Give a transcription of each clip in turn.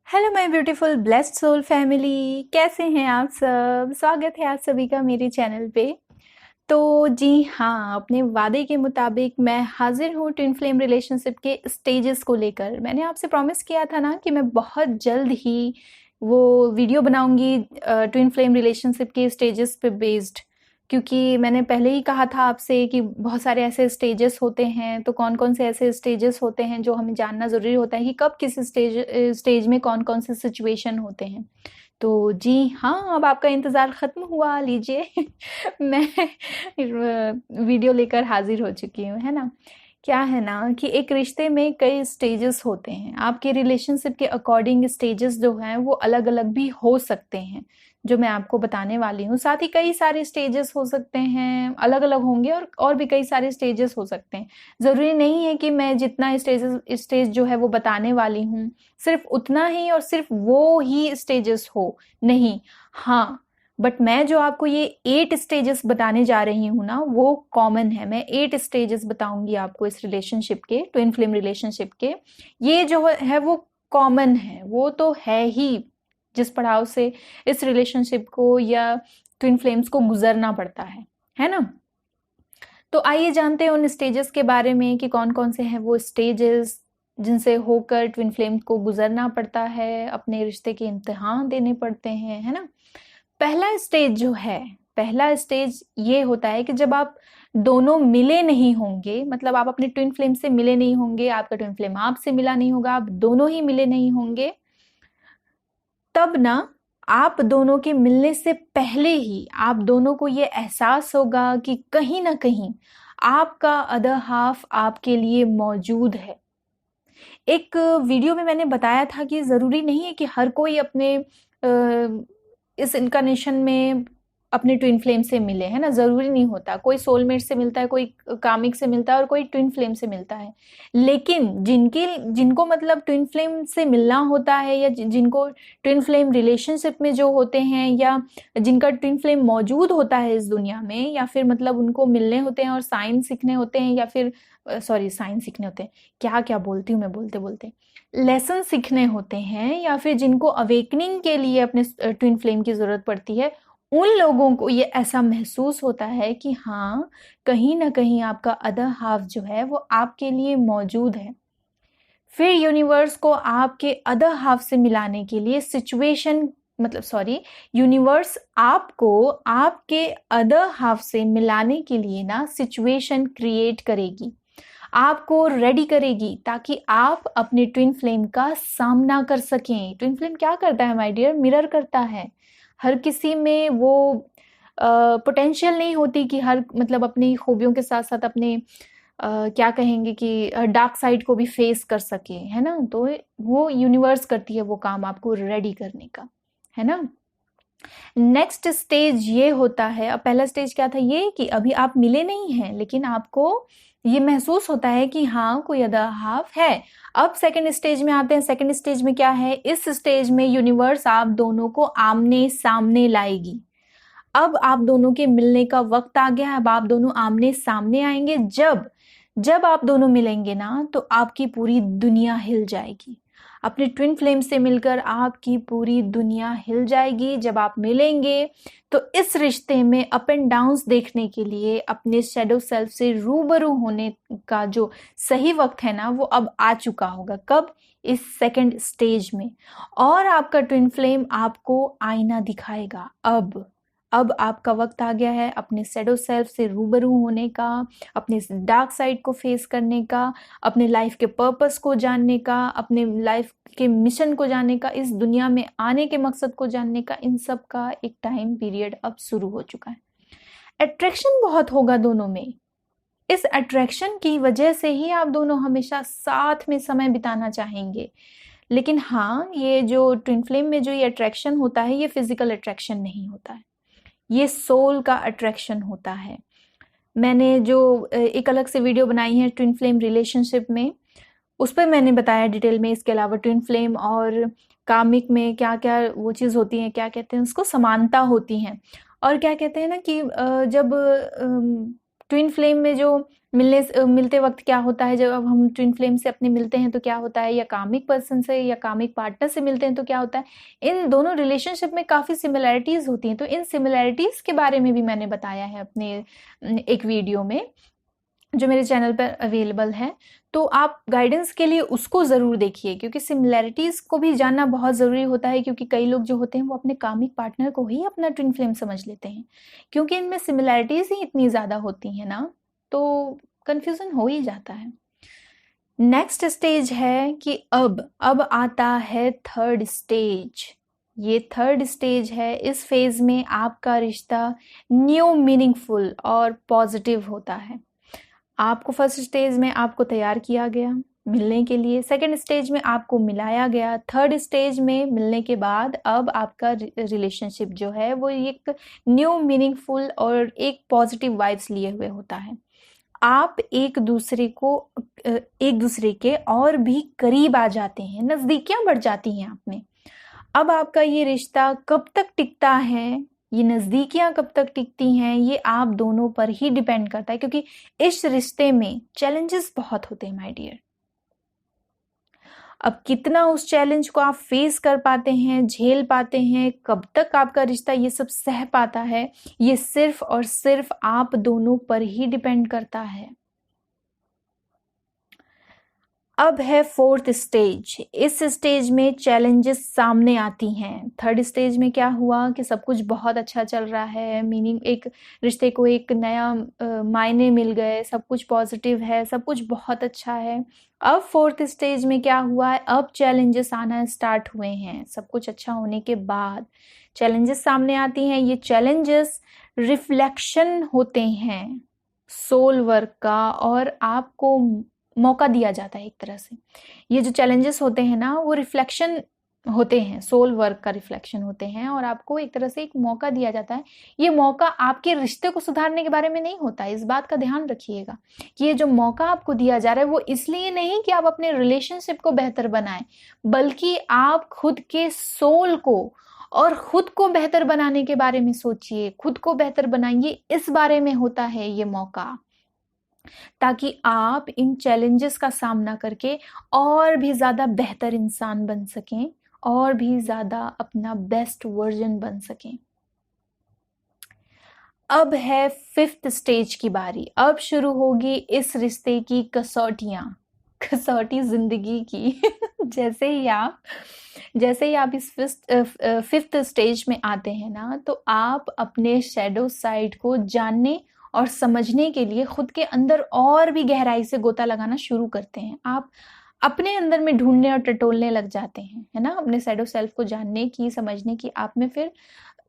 Hello my beautiful blessed soul family, कैसे हैं आप सब। स्वागत है आप सभी का मेरे चैनल पे। तो जी हाँ, अपने वादे के मुताबिक मैं हाजिर हूँ ट्विन फ्लेम रिलेशनशिप के स्टेजेस को लेकर। मैंने आपसे प्रॉमिस किया था ना कि मैं बहुत जल्द ही वो वीडियो बनाऊंगी ट्विन फ्लेम रिलेशनशिप के स्टेजेस पे बेस्ड, क्योंकि मैंने पहले ही कहा था आपसे कि बहुत सारे ऐसे स्टेजेस होते हैं। तो कौन कौन से ऐसे स्टेजेस होते हैं जो हमें जानना ज़रूरी होता है कि कब किस स्टेज में कौन कौन से सिचुएशन होते हैं। तो जी हाँ, अब आपका इंतज़ार ख़त्म हुआ, लीजिए मैं वीडियो लेकर हाजिर हो चुकी हूँ, है ना। क्या है ना कि एक रिश्ते में कई स्टेजेस होते हैं। आपके रिलेशनशिप के अकॉर्डिंग स्टेजेस जो हैं वो अलग अलग भी हो सकते हैं, जो मैं आपको बताने वाली हूँ। साथ ही कई सारे स्टेजेस हो सकते हैं, अलग अलग होंगे, और भी कई सारे स्टेजेस हो सकते हैं। ज़रूरी नहीं है कि मैं जितना स्टेज जो है वो बताने वाली हूँ सिर्फ उतना ही और सिर्फ वो ही स्टेजेस हो, नहीं। हाँ, बट मैं जो आपको ये 8 स्टेजेस बताने जा रही हूँ ना, वो कॉमन है। मैं 8 स्टेजेस बताऊंगी आपको इस रिलेशनशिप के, ट्विन फ्लेम रिलेशनशिप के। ये जो है वो कॉमन है, वो तो है ही जिस पड़ाव से इस रिलेशनशिप को या ट्विन फ्लेम्स को गुजरना पड़ता है ना। तो आइए जानते हैं उन स्टेजेस के बारे में कि कौन कौन से हैं वो स्टेजेस जिनसे होकर ट्विन फ्लेम को गुजरना पड़ता है, अपने रिश्ते के इम्तिहान देने पड़ते हैं, है ना। पहला स्टेज जो है, पहला स्टेज ये होता है कि जब आप दोनों मिले नहीं होंगे, मतलब आप अपने ट्विन फ्लेम से मिले नहीं होंगे, आपका ट्विन फ्लेम आपसे मिला नहीं होगा, आप दोनों ही मिले नहीं होंगे। तब ना आप दोनों के मिलने से पहले ही आप दोनों को ये एहसास होगा कि कहीं ना कहीं आपका अदर हाफ आपके लिए मौजूद है। एक वीडियो में मैंने बताया था कि ज़रूरी नहीं है कि हर कोई अपने इस इनकारनेशन में अपने ट्विन फ्लेम से मिले, है ना। ज़रूरी नहीं होता, कोई सोलमेट से मिलता है, कोई कामिक से मिलता है और कोई ट्विन फ्लेम से मिलता है। लेकिन जिनको मतलब ट्विन फ्लेम से मिलना होता है, या जिनको ट्विन फ्लेम रिलेशनशिप में जो होते हैं, या जिनका ट्विन फ्लेम मौजूद होता है इस दुनिया में, या फिर मतलब उनको मिलने होते हैं और साइन सीखने होते हैं, या फिर सॉरी साइन सीखने होते हैं, क्या क्या बोलती हूँ मैं बोलते बोलते, लेसन सीखने होते हैं, या फिर जिनको अवेकनिंग के लिए अपने ट्विन फ्लेम की ज़रूरत पड़ती है, उन लोगों को ये ऐसा महसूस होता है कि हाँ, कहीं ना कहीं आपका अदर हाफ जो है वो आपके लिए मौजूद है। फिर यूनिवर्स को आपके अदर हाफ से मिलाने के लिए सिचुएशन, मतलब सॉरी, यूनिवर्स आपको आपके अदर हाफ से मिलाने के लिए ना सिचुएशन क्रिएट करेगी, आपको रेडी करेगी, ताकि आप अपने ट्विन फ्लेम का सामना कर सकें। ट्विन फ्लेम क्या करता है माय डियर, मिरर करता है। हर किसी में वो पोटेंशियल नहीं होती कि हर मतलब अपनी खूबियों के साथ साथ अपने क्या कहेंगे कि डार्क साइड को भी फेस कर सके, है ना। तो वो यूनिवर्स करती है वो काम आपको रेडी करने का, है ना। नेक्स्ट स्टेज ये होता है, अब पहला स्टेज क्या था, ये कि अभी आप मिले नहीं हैं लेकिन आपको ये महसूस होता है कि हाँ कोई अदर हाफ है। अब सेकंड स्टेज में आते हैं। सेकंड स्टेज में क्या है, इस स्टेज में यूनिवर्स आप दोनों को आमने सामने लाएगी। अब आप दोनों के मिलने का वक्त आ गया है। अब आप दोनों आमने सामने आएंगे। जब जब आप दोनों मिलेंगे ना, तो आपकी पूरी दुनिया हिल जाएगी। अपने ट्विन फ्लेम से मिलकर आपकी पूरी दुनिया हिल जाएगी। जब आप मिलेंगे तो इस रिश्ते में अप एंड डाउन्स देखने के लिए अपने शैडो सेल्फ से रूबरू होने का जो सही वक्त है ना, वो अब आ चुका होगा। कब, इस सेकंड स्टेज में। और आपका ट्विन फ्लेम आपको आईना दिखाएगा। अब आपका वक्त आ गया है अपने शैडो सेल्फ से रूबरू होने का, अपने डार्क साइड को फेस करने का, अपने लाइफ के पर्पस को जानने का, अपने लाइफ के मिशन को जानने का, इस दुनिया में आने के मकसद को जानने का। इन सब का एक टाइम पीरियड अब शुरू हो चुका है। अट्रैक्शन बहुत होगा दोनों में। इस अट्रैक्शन की वजह से ही आप दोनों हमेशा साथ में समय बिताना चाहेंगे। लेकिन हाँ, ये जो ट्विन फ्लेम में जो ये अट्रैक्शन होता है, ये फिजिकल अट्रैक्शन नहीं होता है, ये सोल का अट्रैक्शन होता है। मैंने जो एक अलग से वीडियो बनाई है ट्विन फ्लेम रिलेशनशिप में, उस पर मैंने बताया डिटेल में। इसके अलावा ट्विन फ्लेम और कामिक में क्या क्या वो चीज़ होती है, क्या कहते हैं उसको, समानता होती हैं। और क्या कहते हैं ना कि जब ट्विन फ्लेम में जो मिलते वक्त क्या होता है, जब अब हम ट्विन फ्लेम से अपने मिलते हैं तो क्या होता है, या कामिक पर्सन से या कामिक पार्टनर से मिलते हैं तो क्या होता है। इन दोनों रिलेशनशिप में काफ़ी सिमिलैरिटीज़ होती हैं, तो इन सिमिलैरिटीज़ के बारे में भी मैंने बताया है अपने एक वीडियो में जो मेरे चैनल पर अवेलेबल है। तो आप गाइडेंस के लिए उसको ज़रूर देखिए, क्योंकि सिमिलैरिटीज़ को भी जानना बहुत ज़रूरी होता है, क्योंकि कई लोग जो होते हैं वो अपने कामिक पार्टनर को ही अपना ट्विन फ्लेम समझ लेते हैं, क्योंकि इनमें सिमिलैरिटीज़ ही इतनी ज़्यादा होती हैं ना, तो कन्फ्यूज़न हो ही जाता है। नेक्स्ट स्टेज है कि अब आता है थर्ड स्टेज। ये थर्ड स्टेज है। इस फेज़ में आपका रिश्ता न्यू, मीनिंगफुल और पॉजिटिव होता है। आपको फर्स्ट स्टेज में आपको तैयार किया गया मिलने के लिए, सेकंड स्टेज में आपको मिलाया गया, थर्ड स्टेज में मिलने के बाद अब आपका रिलेशनशिप जो है वो एक न्यू, मीनिंगफुल और एक पॉजिटिव वाइब्स लिए हुए होता है। आप एक दूसरे के और भी करीब आ जाते हैं, नज़दीकियां बढ़ जाती हैं आप में। अब आपका ये रिश्ता कब तक टिकता है, ये नज़दीकियां कब तक टिकती हैं, ये आप दोनों पर ही डिपेंड करता है, क्योंकि इस रिश्ते में चैलेंजेस बहुत होते हैं माय डियर। अब कितना उस चैलेंज को आप फेस कर पाते हैं, झेल पाते हैं, कब तक आपका रिश्ता ये सब सह पाता है, ये सिर्फ और सिर्फ आप दोनों पर ही डिपेंड करता है। अब है फोर्थ स्टेज। इस स्टेज में चैलेंजेस सामने आती हैं। थर्ड स्टेज में क्या हुआ कि सब कुछ बहुत अच्छा चल रहा है, मीनिंग एक रिश्ते को एक नया मायने मिल गए, सब कुछ पॉजिटिव है, सब कुछ बहुत अच्छा है। अब फोर्थ स्टेज में क्या हुआ है, अब चैलेंजेस आना स्टार्ट हुए हैं। सब कुछ अच्छा होने के बाद चैलेंजेस सामने आती हैं। ये चैलेंजेस रिफ्लेक्शन होते हैं सोल वर्क का, और आपको मौका दिया जाता है एक तरह से। ये जो चैलेंजेस होते हैं ना, वो रिफ्लेक्शन होते हैं, सोल वर्क का रिफ्लेक्शन होते हैं, और आपको एक तरह से एक मौका दिया जाता है। ये मौका आपके रिश्ते को सुधारने के बारे में नहीं होता है, इस बात का ध्यान रखिएगा कि ये जो मौका आपको दिया जा रहा है वो इसलिए नहीं कि आप अपने रिलेशनशिप को बेहतर बनाएं, बल्कि आप खुद के सोल को और खुद को बेहतर बनाने के बारे में सोचिए, खुद को बेहतर बनाइए, इस बारे में होता है ये मौका, ताकि आप इन चैलेंजेस का सामना करके और भी ज़्यादा बेहतर इंसान बन सकें, और भी ज़्यादा अपना बेस्ट वर्जन बन सकें। अब है फिफ्थ स्टेज की बारी। अब शुरू होगी इस रिश्ते की कसौटियाँ, कसौटी ज़िंदगी की। जैसे ही आप इस फिफ्थ स्टेज में आते हैं ना, तो आप अपने शैडो साइड को जानने और समझने के लिए खुद के अंदर और भी गहराई से गोता लगाना शुरू करते हैं। आप अपने अंदर में ढूंढने और टटोलने लग जाते हैं, है ना, अपने शैडो सेल्फ को जानने की, समझने की आप में फिर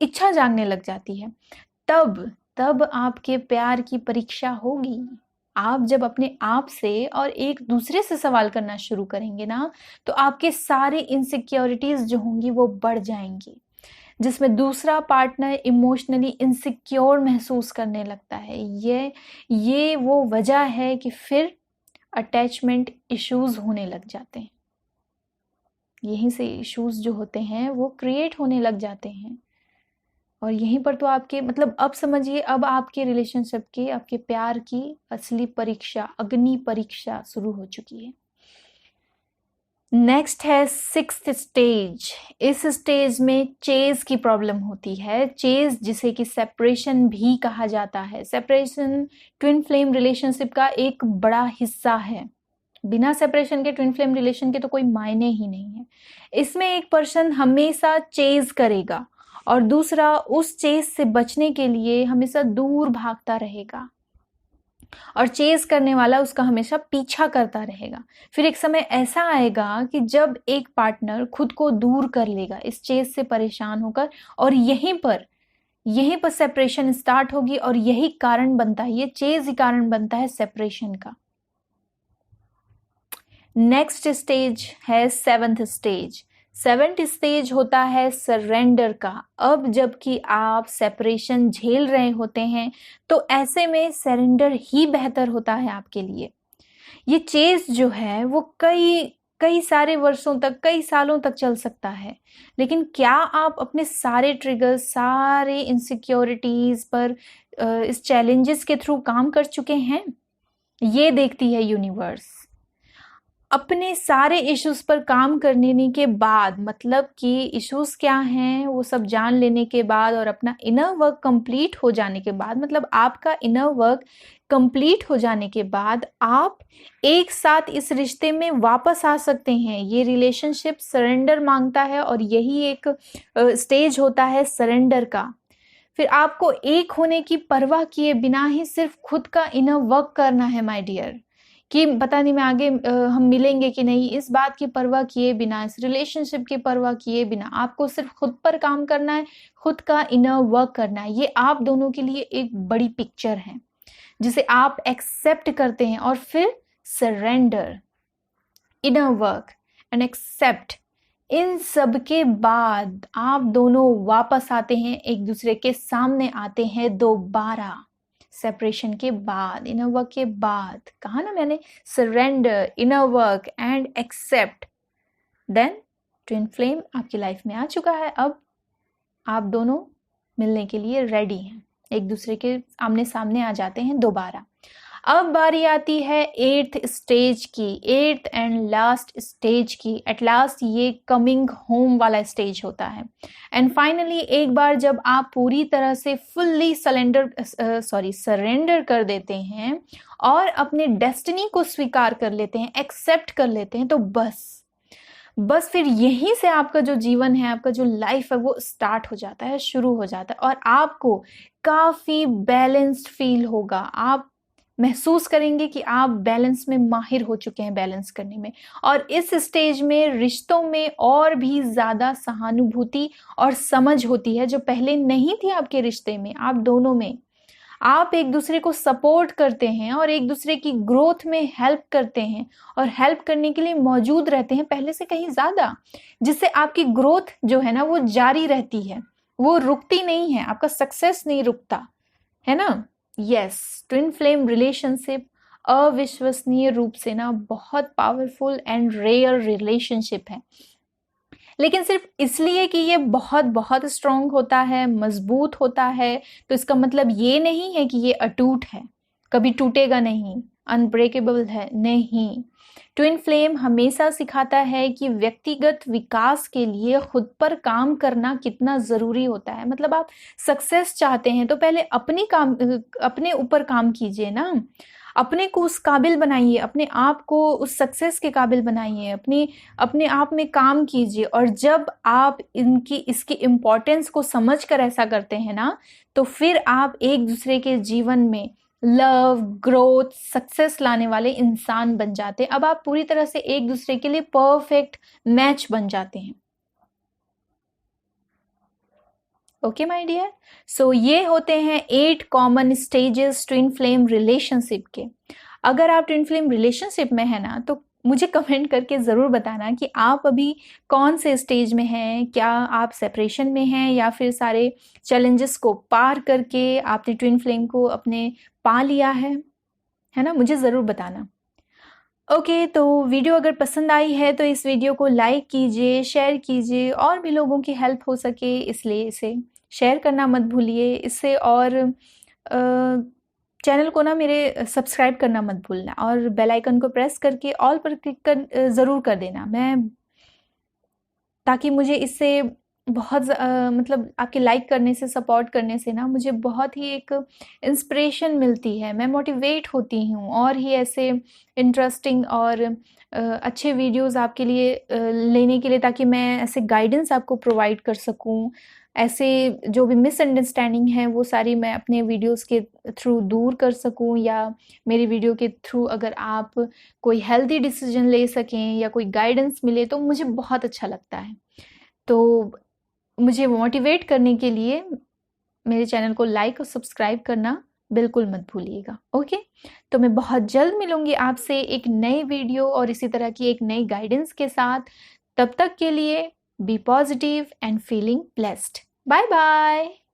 इच्छा जागने लग जाती है। तब आपके प्यार की परीक्षा होगी। आप जब अपने आप से और एक दूसरे से सवाल करना शुरू करेंगे ना, तो आपके सारे इनसिक्योरिटीज जो होंगी वो बढ़ जाएंगी, जिसमें दूसरा पार्टनर इमोशनली इनसिक्योर महसूस करने लगता है। ये वो वजह है कि फिर अटैचमेंट इश्यूज होने लग जाते हैं। यहीं से इश्यूज जो होते हैं वो क्रिएट होने लग जाते हैं, और यहीं पर तो आपके मतलब अब समझिए, अब आपके रिलेशनशिप की, आपके प्यार की असली परीक्षा, अग्नि परीक्षा शुरू हो चुकी है। नेक्स्ट है सिक्स्थ स्टेज। इस स्टेज में चेज की प्रॉब्लम होती है। चेज जिसे कि सेपरेशन भी कहा जाता है। सेपरेशन ट्विन फ्लेम रिलेशनशिप का एक बड़ा हिस्सा है। बिना सेपरेशन के ट्विन फ्लेम रिलेशन के तो कोई मायने ही नहीं है। इसमें एक पर्सन हमेशा चेज करेगा और दूसरा उस चेज से बचने के लिए हमेशा दूर भागता रहेगा, और चेज करने वाला उसका हमेशा पीछा करता रहेगा। फिर एक समय ऐसा आएगा कि जब एक पार्टनर खुद को दूर कर लेगा इस चेज से परेशान होकर, और यहीं पर सेपरेशन स्टार्ट होगी, और यही कारण बनता है, ये चेज ही कारण बनता है सेपरेशन का। नेक्स्ट स्टेज है सेवंथ स्टेज। सेवंथ स्टेज होता है सरेंडर का। अब जबकि आप सेपरेशन झेल रहे होते हैं, तो ऐसे में सरेंडर ही बेहतर होता है आपके लिए। ये चेज जो है वो कई सारे वर्षों तक, कई सालों तक चल सकता है, लेकिन क्या आप अपने सारे ट्रिगर्स, सारे इनसिक्योरिटीज पर इस चैलेंजेस के थ्रू काम कर चुके हैं? ये देखती है यूनिवर्स। अपने सारे इश्यूज पर काम करने के बाद, मतलब कि इश्यूज क्या हैं वो सब जान लेने के बाद और अपना इनर वर्क कंप्लीट हो जाने के बाद, मतलब आपका इनर वर्क कंप्लीट हो जाने के बाद आप एक साथ इस रिश्ते में वापस आ सकते हैं। ये रिलेशनशिप सरेंडर मांगता है और यही एक स्टेज होता है सरेंडर का। फिर आपको एक होने की परवाह किए बिना ही सिर्फ खुद का इनर वर्क करना है माय डियर, कि पता नहीं मैं आगे हम मिलेंगे कि नहीं, इस बात की परवाह किए बिना, इस रिलेशनशिप की परवाह किए बिना आपको सिर्फ खुद पर काम करना है, खुद का इनर वर्क करना है। ये आप दोनों के लिए एक बड़ी पिक्चर है जिसे आप एक्सेप्ट करते हैं और फिर surrender, inner work and accept, इन सब के बाद आप दोनों वापस आते हैं, एक दूसरे के सामने आते हैं दोबारा। सेपरेशन के बाद, इनर वर्क के बाद, कहा ना मैंने, surrender, inner work and accept, then twin flame आपकी लाइफ में आ चुका है। अब आप दोनों मिलने के लिए रेडी हैं, एक दूसरे के आमने सामने आ जाते हैं दोबारा। अब बारी आती है 8th स्टेज की, 8th एंड लास्ट स्टेज की। एट लास्ट ये कमिंग होम वाला स्टेज होता है। एंड फाइनली एक बार जब आप पूरी तरह से फुल्ली सरेंडर कर देते हैं और अपने डेस्टिनी को स्वीकार कर लेते हैं, एक्सेप्ट कर लेते हैं, तो बस फिर यहीं से आपका जो जीवन है, आपका जो लाइफ है वो स्टार्ट हो जाता है, शुरू हो जाता है और आपको काफ़ी बैलेंस्ड फील होगा। आप महसूस करेंगे कि आप बैलेंस में माहिर हो चुके हैं, बैलेंस करने में। और इस स्टेज में रिश्तों में और भी ज़्यादा सहानुभूति और समझ होती है जो पहले नहीं थी आपके रिश्ते में, आप दोनों में। आप एक दूसरे को सपोर्ट करते हैं और एक दूसरे की ग्रोथ में हेल्प करते हैं और हेल्प करने के लिए मौजूद रहते हैं पहले से कहीं ज़्यादा, जिससे आपकी ग्रोथ जो है ना वो जारी रहती है, वो रुकती नहीं है, आपका सक्सेस नहीं रुकता है ना। यस, ट्विन फ्लेम रिलेशनशिप अविश्वसनीय रूप से ना बहुत पावरफुल एंड रेयर रिलेशनशिप है, लेकिन सिर्फ इसलिए कि ये बहुत बहुत स्ट्रांग होता है, मजबूत होता है, तो इसका मतलब ये नहीं है कि ये अटूट है, कभी टूटेगा नहीं, अनब्रेकेबल है, नहीं। ट्विन फ्लेम हमेशा सिखाता है कि व्यक्तिगत विकास के लिए खुद पर काम करना कितना ज़रूरी होता है। मतलब आप सक्सेस चाहते हैं तो पहले अपने ऊपर काम कीजिए ना, अपने को उस काबिल बनाइए, अपने आप को उस सक्सेस के काबिल बनाइए, अपने आप में काम कीजिए। और जब आप इसकी इम्पोर्टेंस को समझ कर ऐसा करते हैं ना, तो फिर आप एक दूसरे के जीवन में लव, ग्रोथ, सक्सेस लाने वाले इंसान बन जाते हैं। अब आप पूरी तरह से एक दूसरे के लिए परफेक्ट मैच बन जाते हैं। ओके माय डियर, सो ये होते हैं 8 common stages twin flame relationship के। अगर आप ट्विन फ्लेम रिलेशनशिप में है ना, तो मुझे कमेंट करके ज़रूर बताना कि आप अभी कौन से स्टेज में हैं, क्या आप सेपरेशन में हैं या फिर सारे चैलेंजेस को पार करके आपने ट्विन फ्लेम को अपने पा लिया है ना, मुझे ज़रूर बताना। ओके, तो वीडियो अगर पसंद आई है तो इस वीडियो को लाइक कीजिए, शेयर कीजिए, और भी लोगों की हेल्प हो सके इसलिए इसे शेयर करना मत भूलिए इससे। और चैनल को ना मेरे सब्सक्राइब करना मत भूलना और बेल आइकन को प्रेस करके ऑल पर क्लिक कर ज़रूर कर देना, ताकि मुझे इससे बहुत मतलब आपके लाइक करने से, सपोर्ट करने से ना मुझे बहुत ही एक इंस्पिरेशन मिलती है, मैं मोटिवेट होती हूँ और ही ऐसे इंटरेस्टिंग और अच्छे वीडियोस आपके लिए लेने के लिए, ताकि मैं ऐसे गाइडेंस आपको प्रोवाइड कर सकूँ। ऐसे जो भी मिसअंडरस्टैंडिंग है वो सारी मैं अपने वीडियोस के थ्रू दूर कर सकूं, या मेरी वीडियो के थ्रू अगर आप कोई हेल्दी डिसीजन ले सकें या कोई गाइडेंस मिले तो मुझे बहुत अच्छा लगता है। तो मुझे मोटिवेट करने के लिए मेरे चैनल को लाइक और सब्सक्राइब करना बिल्कुल मत भूलिएगा। ओके, तो मैं बहुत जल्द मिलूंगी आपसे एक नई वीडियो और इसी तरह की एक नई गाइडेंस के साथ। तब तक के लिए be positive and feeling blessed. Bye bye.